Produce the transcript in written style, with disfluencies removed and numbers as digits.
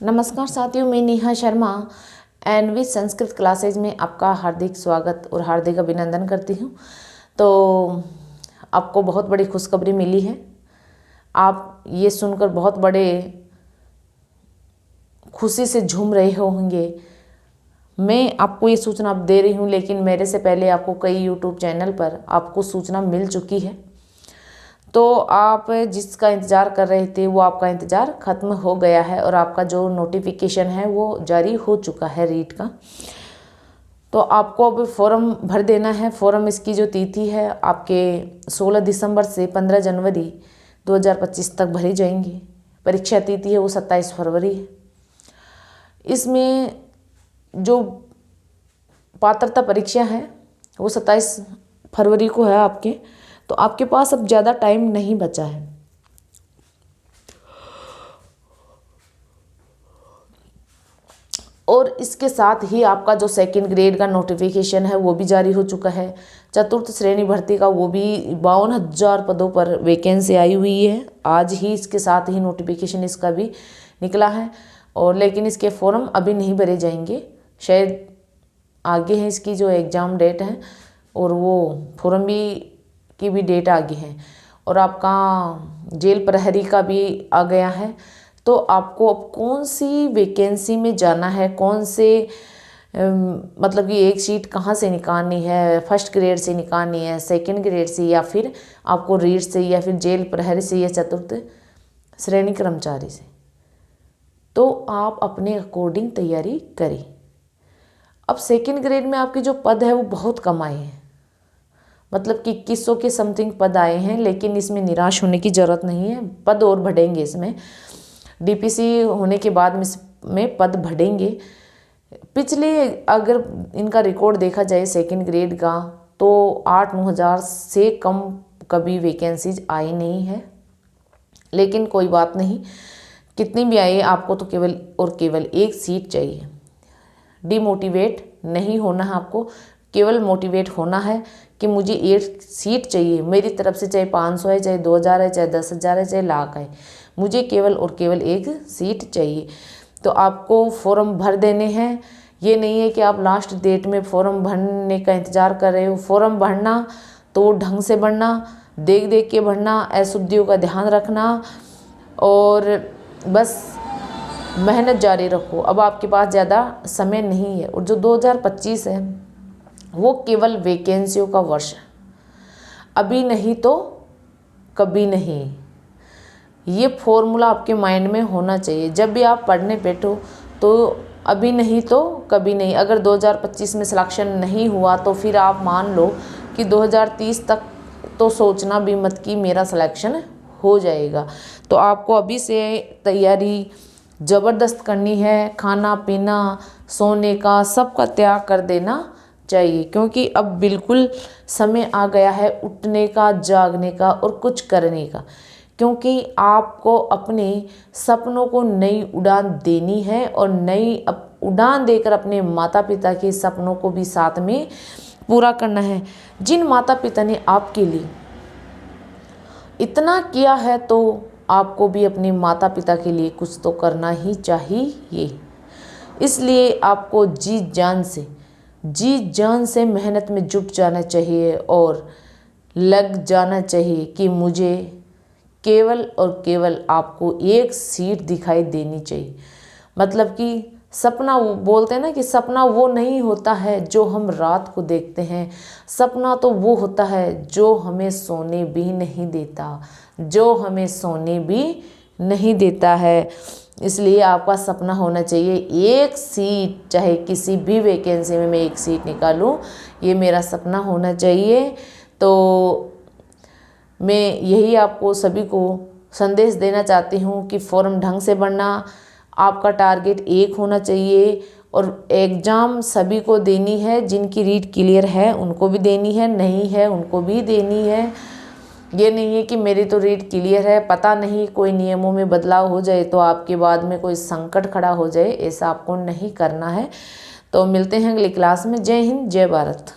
नमस्कार साथियों, मैं नेहा शर्मा एनवी संस्कृत क्लासेज में आपका हार्दिक स्वागत और हार्दिक अभिनंदन करती हूँ। तो आपको बहुत बड़ी खुशखबरी मिली है। आप ये सुनकर बहुत बड़े खुशी से झूम रहे होंगे। मैं आपको ये सूचना अब दे रही हूँ, लेकिन मेरे से पहले आपको कई यूट्यूब चैनल पर आपको सूचना मिल चुकी है। तो आप जिसका इंतज़ार कर रहे थे वो आपका इंतज़ार ख़त्म हो गया है और आपका जो नोटिफिकेशन है वो जारी हो चुका है रीट का। तो आपको अब फॉर्म भर देना है। फॉर्म इसकी जो तिथि है आपके 16 दिसंबर से 15 जनवरी 2025 तक भरी जाएंगी। परीक्षा तिथि है वो 27 फरवरी है। इसमें जो पात्रता परीक्षा है वो 27 फरवरी को है आपके। तो आपके पास अब ज़्यादा टाइम नहीं बचा है। और इसके साथ ही आपका जो सेकंड ग्रेड का नोटिफिकेशन है वो भी जारी हो चुका है। चतुर्थ श्रेणी भर्ती का वो भी 52,000 पदों पर वैकेंसी आई हुई है। आज ही इसके साथ ही नोटिफिकेशन इसका भी निकला है। और लेकिन इसके फॉर्म अभी नहीं भरे जाएंगे, शायद आगे है इसकी जो एग्ज़ाम डेट है और वो फॉर्म की भी डेट आगे है। और आपका जेल प्रहरी का भी आ गया है। तो आपको अब कौन सी वैकेंसी में जाना है, कौन से मतलब कि एक सीट कहाँ से निकालनी है, फर्स्ट ग्रेड से निकालनी है, सेकंड ग्रेड से, या फिर आपको रीट से, या फिर जेल प्रहरी से, या चतुर्थ श्रेणी कर्मचारी से, तो आप अपने अकॉर्डिंग तैयारी करें। अब सेकंड ग्रेड में आपके जो पद है वो बहुत कम आए हैं, मतलब कि 2100 के समथिंग पद आए हैं। लेकिन इसमें निराश होने की ज़रूरत नहीं है, पद और बढ़ेंगे। इसमें डीपीसी होने के बाद में पद बढ़ेंगे। पिछले अगर इनका रिकॉर्ड देखा जाए सेकंड ग्रेड का, तो 8-9 हज़ार से कम कभी वैकेंसीज आई नहीं है। लेकिन कोई बात नहीं, कितनी भी आई आपको तो केवल और केवल एक सीट चाहिए। डिमोटिवेट नहीं होना है आपको, केवल मोटिवेट होना है कि मुझे एक सीट चाहिए। मेरी तरफ से चाहे 500 है, चाहे 2000 है, चाहे 10,000 है, चाहे लाख है, मुझे केवल और केवल एक सीट चाहिए। तो आपको फॉर्म भर देने हैं। ये नहीं है कि आप लास्ट डेट में फॉर्म भरने का इंतज़ार कर रहे हो। फॉर्म भरना तो ढंग से भरना, देख देख के भरना, अशुद्धियों का ध्यान रखना और बस मेहनत जारी रखो। अब आपके पास ज़्यादा समय नहीं है। और जो 2025 है वो केवल वैकेंसियों का वर्ष है। अभी नहीं तो कभी नहीं, ये फॉर्मूला आपके माइंड में होना चाहिए। जब भी आप पढ़ने बैठो तो अभी नहीं तो कभी नहीं। अगर 2025 में सिलेक्शन नहीं हुआ तो फिर आप मान लो कि 2030 तक तो सोचना भी मत कि मेरा सिलेक्शन हो जाएगा। तो आपको अभी से तैयारी ज़बरदस्त करनी है। खाना पीना सोने का सबका त्याग कर देना चाहिए, क्योंकि अब बिल्कुल समय आ गया है उठने का, जागने का और कुछ करने का। क्योंकि आपको अपने सपनों को नई उड़ान देनी है और नई उड़ान देकर अपने माता पिता के सपनों को भी साथ में पूरा करना है। जिन माता पिता ने आपके लिए इतना किया है तो आपको भी अपने माता पिता के लिए कुछ तो करना ही चाहिए। इसलिए आपको जी जान से मेहनत में जुट जाना चाहिए और लग जाना चाहिए कि मुझे केवल और केवल आपको एक सीट दिखाई देनी चाहिए। मतलब कि सपना, वो बोलते हैं ना कि सपना वो नहीं होता है जो हम रात को देखते हैं। सपना तो वो होता है जो हमें सोने भी नहीं देता, जो हमें सोने भी नहीं देता है। इसलिए आपका सपना होना चाहिए एक सीट, चाहे किसी भी वैकेंसी में मैं एक सीट निकालूं, ये मेरा सपना होना चाहिए। तो मैं यही आपको सभी को संदेश देना चाहती हूँ कि फॉर्म ढंग से भरना। आपका टारगेट एक होना चाहिए और एग्ज़ाम सभी को देनी है। जिनकी रीट क्लियर है उनको भी देनी है, नहीं है उनको भी देनी है। ये नहीं है कि मेरी तो रीट क्लियर है, पता नहीं कोई नियमों में बदलाव हो जाए तो आपके बाद में कोई संकट खड़ा हो जाए, ऐसा आपको नहीं करना है। तो मिलते हैं अगली क्लास में। जय हिंद, जय भारत।